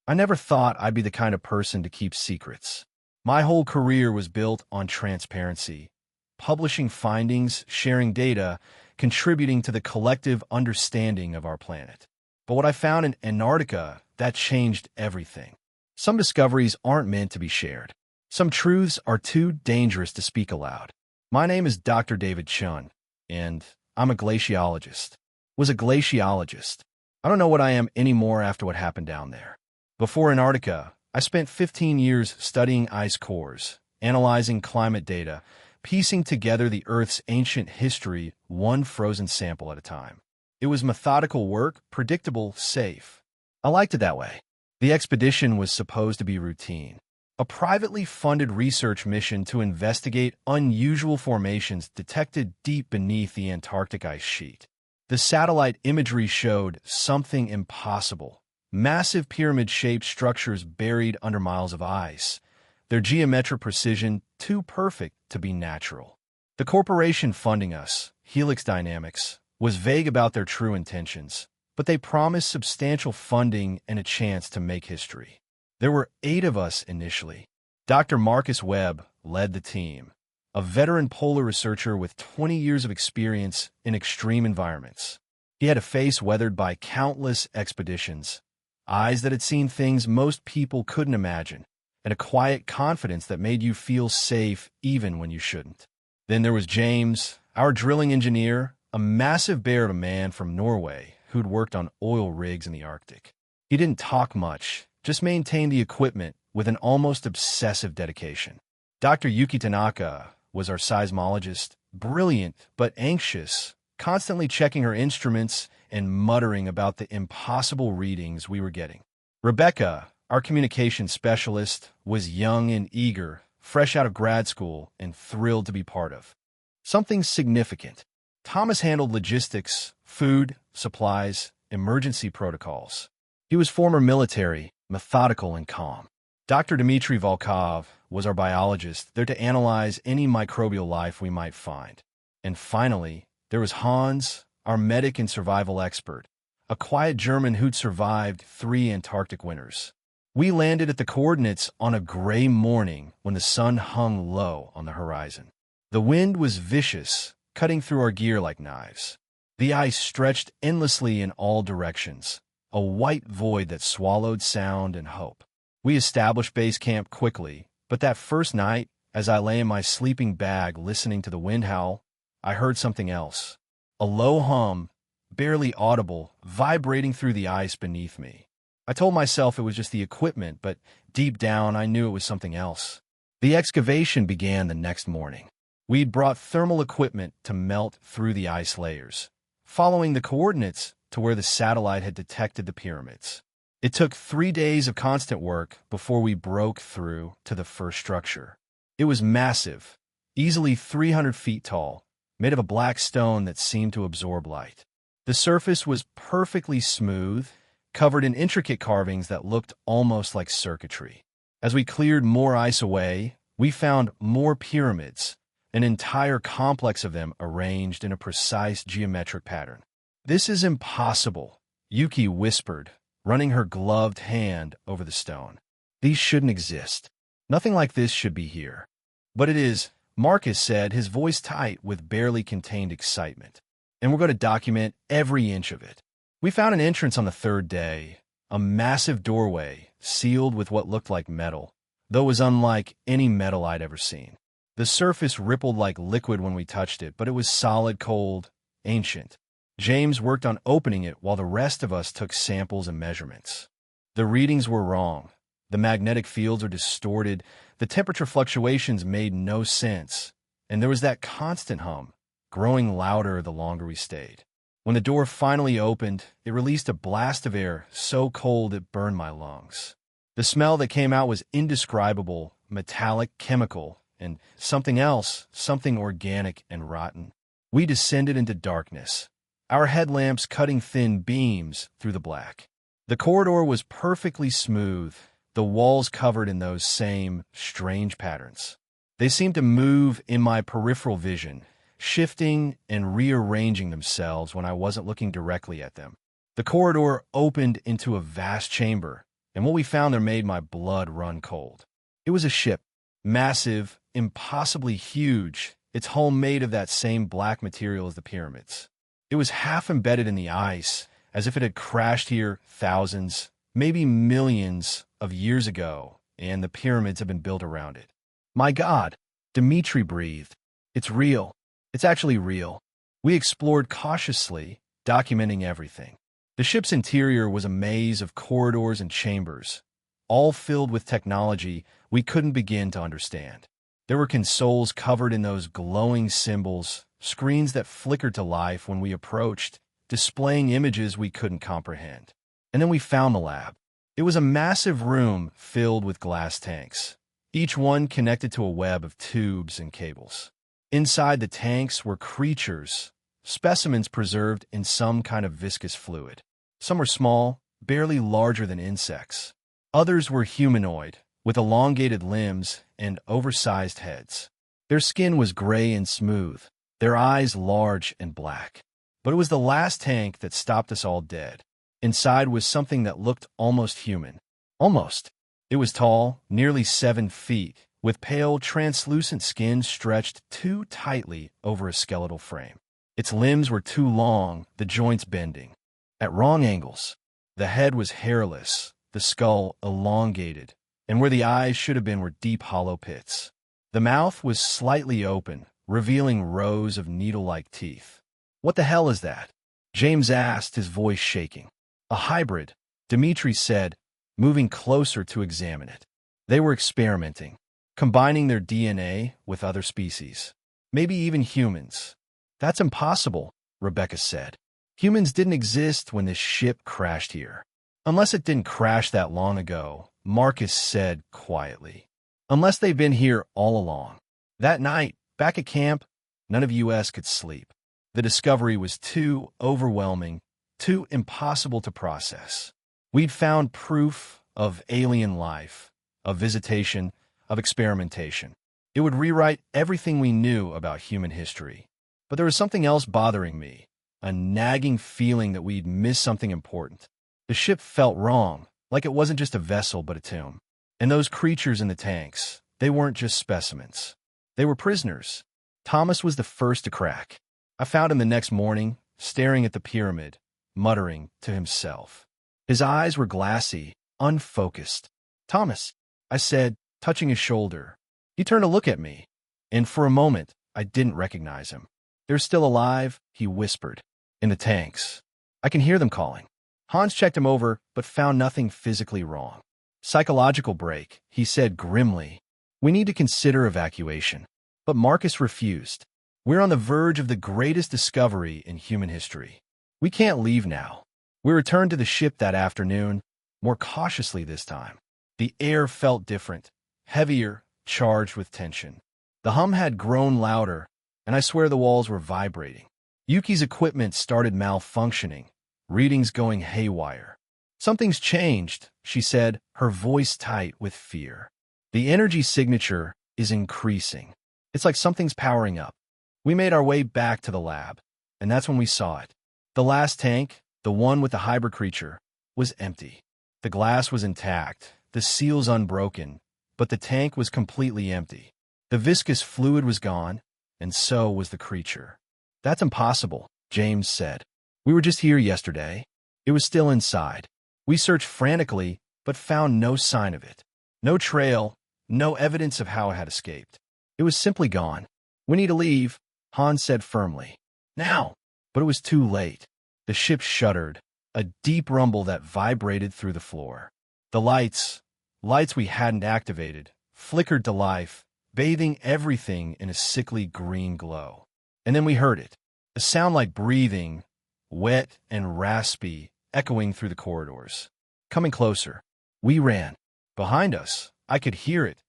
I never thought I'd be the kind of person to keep secrets. My whole career was built on transparency, publishing findings, sharing data, contributing to the collective understanding of our planet. But what I found in Antarctica, that changed everything. Some discoveries aren't meant to be shared. Some truths are too dangerous to speak aloud. My name is Dr. David Chun, and I'm a glaciologist. Was a glaciologist. I don't know what I am anymore after what happened down there. Before Antarctica, I spent 15 years studying ice cores, analyzing climate data, piecing together the Earth's ancient history one frozen sample at a time. It was methodical work, predictable, safe. I liked it that way. The expedition was supposed to be routine. A privately funded research mission to investigate unusual formations detected deep beneath the Antarctic ice sheet. The satellite imagery showed something impossible. Massive pyramid-shaped structures buried under miles of ice, their geometric precision too perfect to be natural. The corporation funding us, Helix Dynamics, was vague about their true intentions, but they promised substantial funding and a chance to make history. There were 8 of us initially. Dr. Marcus Webb led the team, a veteran polar researcher with 20 years of experience in extreme environments. He had a face weathered by countless expeditions, eyes that had seen things most people couldn't imagine, and a quiet confidence that made you feel safe even when you shouldn't. Then there was James, our drilling engineer, a massive bear of a man from Norway who'd worked on oil rigs in the Arctic. He didn't talk much, just maintained the equipment with an almost obsessive dedication. Dr. Yuki Tanaka was our seismologist, brilliant but anxious, constantly checking her instruments and muttering about the impossible readings we were getting. Rebecca, our communications specialist, was young and eager, fresh out of grad school and thrilled to be part of something significant. Thomas handled logistics, food, supplies, emergency protocols. He was former military, methodical and calm. Dr. Dmitry Volkov was our biologist, there to analyze any microbial life we might find. And finally, there was Hans, our medic and survival expert, a quiet German who'd survived 3 Antarctic winters. We landed at the coordinates on a gray morning when the sun hung low on the horizon. The wind was vicious, cutting through our gear like knives. The ice stretched endlessly in all directions, a white void that swallowed sound and hope. We established base camp quickly, but that first night, as I lay in my sleeping bag listening to the wind howl, I heard something else. A low hum, barely audible, vibrating through the ice beneath me. I told myself it was just the equipment, but deep down I knew it was something else. The excavation began the next morning. We'd brought thermal equipment to melt through the ice layers, following the coordinates to where the satellite had detected the pyramids. It took 3 days of constant work before we broke through to the first structure. It was massive, easily 300 feet tall, made of a black stone that seemed to absorb light. The surface was perfectly smooth, covered in intricate carvings that looked almost like circuitry. As we cleared more ice away, we found more pyramids, an entire complex of them arranged in a precise geometric pattern. "This is impossible," Yuki whispered, running her gloved hand over the stone. "These shouldn't exist. Nothing like this should be here." "But it is," Marcus said, his voice tight with barely contained excitement. "And we're going to document every inch of it." We found an entrance on the 3rd day, a massive doorway sealed with what looked like metal, though it was unlike any metal I'd ever seen. The surface rippled like liquid when we touched it, but it was solid, cold, ancient. James worked on opening it while the rest of us took samples and measurements. The readings were wrong. The magnetic fields are distorted, the temperature fluctuations made no sense, and there was that constant hum, growing louder the longer we stayed. When the door finally opened, it released a blast of air so cold it burned my lungs. The smell that came out was indescribable, metallic, chemical, and something else, something organic and rotten. We descended into darkness, our headlamps cutting thin beams through the black. The corridor was perfectly smooth, the walls covered in those same strange patterns. They seemed to move in my peripheral vision, shifting and rearranging themselves when I wasn't looking directly at them. The corridor opened into a vast chamber, and what we found there made my blood run cold. It was a ship, massive, impossibly huge, its hull made of that same black material as the pyramids. It was half embedded in the ice, as if it had crashed here thousands, maybe millions of years ago, and the pyramids had been built around it. My God, Dmitri breathed. It's real. It's actually real. We explored cautiously, documenting everything. The ship's interior was a maze of corridors and chambers, all filled with technology we couldn't begin to understand. There were consoles covered in those glowing symbols, screens that flickered to life when we approached, displaying images we couldn't comprehend. And then we found the lab. It was a massive room filled with glass tanks, each one connected to a web of tubes and cables. Inside the tanks were creatures, specimens preserved in some kind of viscous fluid. Some were small, barely larger than insects. Others were humanoid, with elongated limbs and oversized heads. Their skin was gray and smooth, their eyes large and black. But it was the last tank that stopped us all dead. Inside was something that looked almost human. Almost. It was tall, nearly 7 feet, with pale, translucent skin stretched too tightly over a skeletal frame. Its limbs were too long, the joints bending at wrong angles. The head was hairless, the skull elongated, and where the eyes should have been were deep hollow pits. The mouth was slightly open, revealing rows of needle-like teeth. "What the hell is that?" James asked, his voice shaking. "A hybrid," Dmitri said, moving closer to examine it. They were experimenting, combining their DNA with other species, maybe even humans. "That's impossible," Rebecca said. "Humans didn't exist when this ship crashed here." "Unless it didn't crash that long ago," Marcus said quietly. "Unless they've been here all along." That night, back at camp, none of us could sleep. The discovery was too overwhelming, too impossible to process. We'd found proof of alien life, of visitation, of experimentation. It would rewrite everything we knew about human history. But there was something else bothering me, a nagging feeling that we'd missed something important. The ship felt wrong, like it wasn't just a vessel but a tomb. And those creatures in the tanks, they weren't just specimens. They were prisoners. Thomas was the first to crack. I found him the next morning, staring at the pyramid, muttering to himself. His eyes were glassy, unfocused. "Thomas," I said, touching his shoulder. He turned to look at me, and for a moment, I didn't recognize him. "They're still alive," he whispered. "In the tanks. I can hear them calling." Hans checked him over, but found nothing physically wrong. "Psychological break," he said grimly. "We need to consider evacuation." But Marcus refused. "We're on the verge of the greatest discovery in human history. We can't leave now." We returned to the ship that afternoon, more cautiously this time. The air felt different, heavier, charged with tension. The hum had grown louder, and I swear the walls were vibrating. Yuki's equipment started malfunctioning, readings going haywire. "Something's changed," she said, her voice tight with fear. "The energy signature is increasing. It's like something's powering up." We made our way back to the lab, and that's when we saw it. The last tank, the one with the hybrid creature, was empty. The glass was intact, the seals unbroken, but the tank was completely empty. The viscous fluid was gone, and so was the creature. "That's impossible," James said. "We were just here yesterday." It was still inside. We searched frantically, but found no sign of it. No trail, no evidence of how it had escaped. It was simply gone. "We need to leave," Hans said firmly. "Now!" But it was too late. The ship shuddered, a deep rumble that vibrated through the floor. The lights we hadn't activated, flickered to life, bathing everything in a sickly green glow. And then we heard it, a sound like breathing, wet and raspy, echoing through the corridors. Coming closer. We ran. Behind us, I could hear it,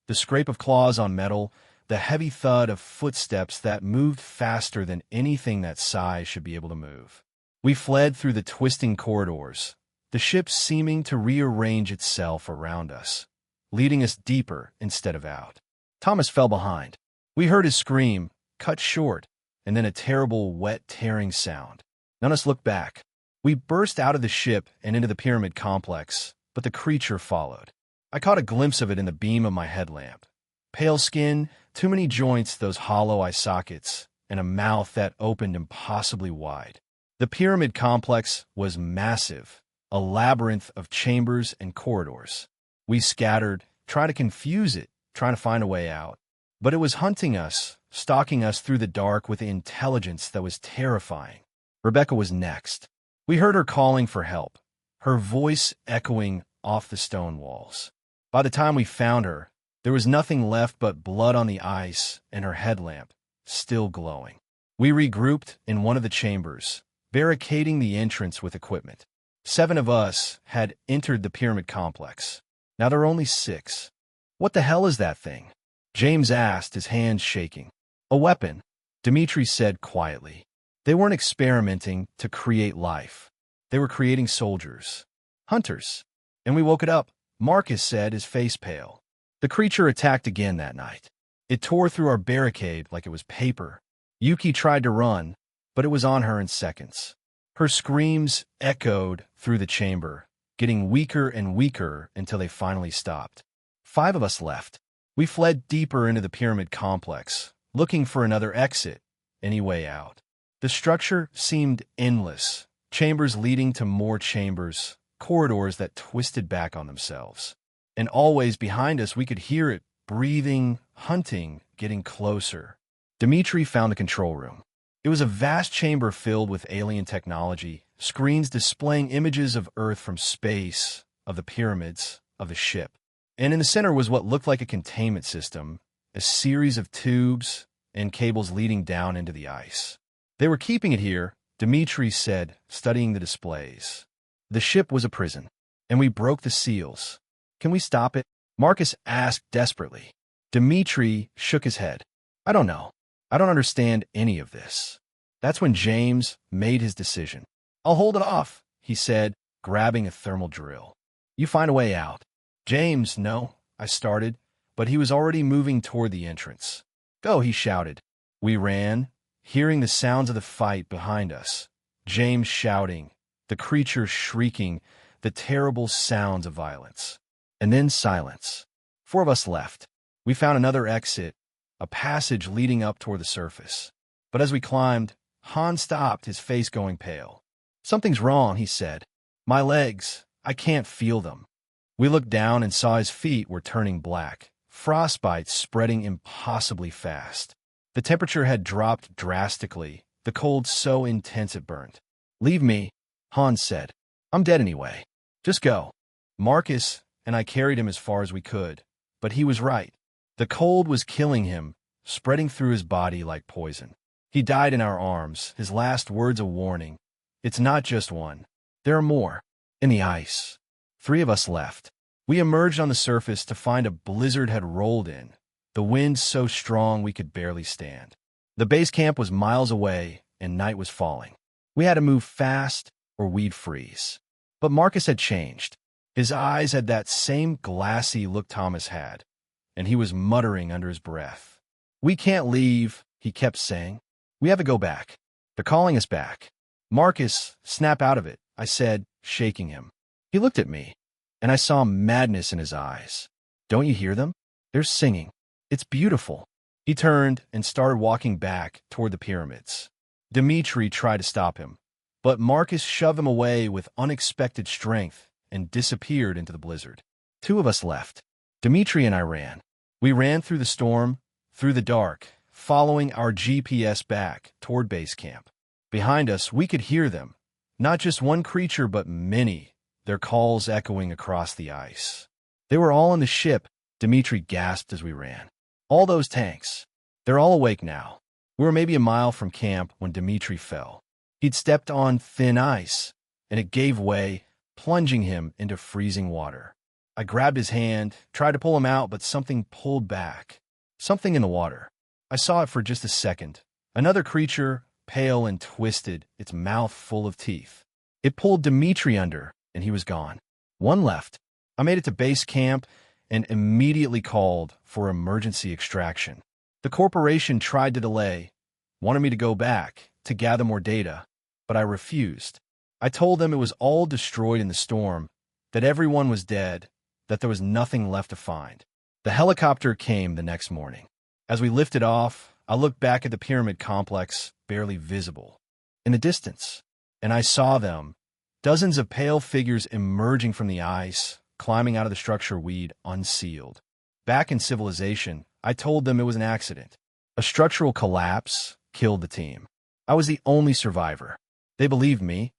the scrape of claws on metal, the heavy thud of footsteps that moved faster than anything that size should be able to move. We fled through the twisting corridors, the ship seeming to rearrange itself around us, leading us deeper instead of out. Thomas fell behind. We heard his scream, cut short, and then a terrible, wet, tearing sound. None of us looked back. We burst out of the ship and into the pyramid complex, but the creature followed. I caught a glimpse of it in the beam of my headlamp. Pale skin, too many joints, those hollow eye sockets, and a mouth that opened impossibly wide. The pyramid complex was massive, a labyrinth of chambers and corridors. We scattered, trying to confuse it, trying to find a way out. But it was hunting us, stalking us through the dark with intelligence that was terrifying. Rebecca was next. We heard her calling for help, her voice echoing off the stone walls. By the time we found her, there was nothing left but blood on the ice and her headlamp, still glowing. We regrouped in one of the chambers, barricading the entrance with equipment. 7 of us had entered the pyramid complex. Now there are only 6. "What the hell is that thing?" James asked, his hands shaking. "A weapon," Dimitri said quietly. "They weren't experimenting to create life. They were creating soldiers. Hunters." "And we woke it up," Marcus said, his face pale. "The creature attacked again that night. It tore through our barricade like it was paper. Yuki tried to run, but it was on her in seconds." Her screams echoed through the chamber, getting weaker and weaker until they finally stopped. 5 of us left. We fled deeper into the pyramid complex, looking for another exit, any way out. The structure seemed endless, chambers leading to more chambers, corridors that twisted back on themselves. And always behind us we could hear it, breathing, hunting, getting closer. Dimitri found the control room. It was a vast chamber filled with alien technology, screens displaying images of Earth from space, of the pyramids, of the ship. And in the center was what looked like a containment system, a series of tubes and cables leading down into the ice. "They were keeping it here," Dimitri said, studying the displays. "The ship was a prison, and we broke the seals. Can we stop it?" Marcus asked desperately. Dimitri shook his head. "I don't know. I don't understand any of this." That's when James made his decision. "I'll hold it off," he said, grabbing a thermal drill. "You find a way out." "James, no," I started, but he was already moving toward the entrance. "Go," he shouted. We ran, hearing the sounds of the fight behind us. James shouting, the creature shrieking, the terrible sounds of violence. And then silence. 4 of us left. We found another exit, a passage leading up toward the surface. But as we climbed, Han stopped, his face going pale. "Something's wrong," he said. "My legs, I can't feel them." We looked down and saw his feet were turning black, frostbite spreading impossibly fast. The temperature had dropped drastically, the cold so intense it burned. "Leave me," Han said. "I'm dead anyway. Just go." Marcus and I carried him as far as we could, but he was right. The cold was killing him, spreading through his body like poison. He died in our arms, his last words a warning. "It's not just one. There are more." In the ice. 3 of us left. We emerged on the surface to find a blizzard had rolled in, the wind so strong we could barely stand. The base camp was miles away, and night was falling. We had to move fast, or we'd freeze. But Marcus had changed. His eyes had that same glassy look Thomas had, and he was muttering under his breath. "We can't leave," he kept saying. "We have to go back. They're calling us back." "Marcus, snap out of it," I said, shaking him. He looked at me, and I saw madness in his eyes. "Don't you hear them? They're singing. It's beautiful." He turned and started walking back toward the pyramids. Dimitri tried to stop him, but Marcus shoved him away with unexpected strength and disappeared into the blizzard. 2 of us left. Dimitri and I ran. We ran through the storm, through the dark, following our GPS back toward base camp. Behind us, we could hear them, not just one creature but many, their calls echoing across the ice. "They were all in the ship," Dimitri gasped as we ran. "All those tanks. They're all awake now." We were maybe a mile from camp when Dimitri fell. He'd stepped on thin ice, and it gave way, plunging him into freezing water. I grabbed his hand, tried to pull him out, but something pulled back. Something in the water. I saw it for just a second. Another creature, pale and twisted, its mouth full of teeth. It pulled Dimitri under, and he was gone. 1 left. I made it to base camp and immediately called for emergency extraction. The corporation tried to delay, wanted me to go back to gather more data, but I refused. I told them it was all destroyed in the storm, that everyone was dead, that there was nothing left to find. The helicopter came the next morning. As we lifted off, I looked back at the pyramid complex, barely visible, in the distance, and I saw them, dozens of pale figures emerging from the ice, climbing out of the structure we'd unsealed. Back in civilization, I told them it was an accident. A structural collapse killed the team. I was the only survivor. They believed me,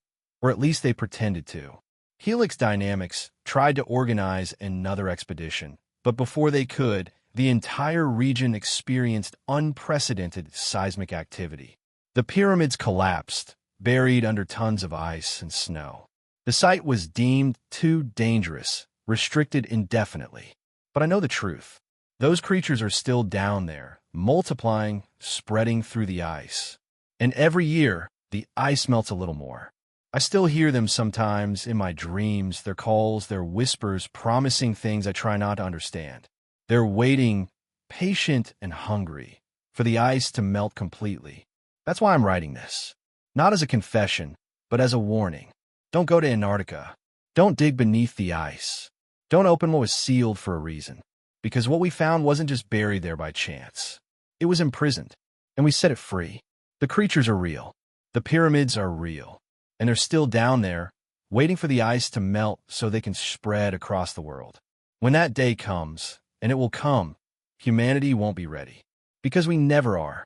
or at least they pretended to. Helix Dynamics tried to organize another expedition, but before they could, the entire region experienced unprecedented seismic activity. The pyramids collapsed, buried under tons of ice and snow. The site was deemed too dangerous, restricted indefinitely. But I know the truth. Those creatures are still down there, multiplying, spreading through the ice. And every year, the ice melts a little more. I still hear them sometimes in my dreams, their calls, their whispers, promising things I try not to understand. They're waiting, patient and hungry, for the ice to melt completely. That's why I'm writing this. Not as a confession, but as a warning. Don't go to Antarctica. Don't dig beneath the ice. Don't open what was sealed for a reason. Because what we found wasn't just buried there by chance. It was imprisoned, and we set it free. The creatures are real. The pyramids are real. And they're still down there, waiting for the ice to melt so they can spread across the world. When that day comes, and it will come, humanity won't be ready. Because we never are.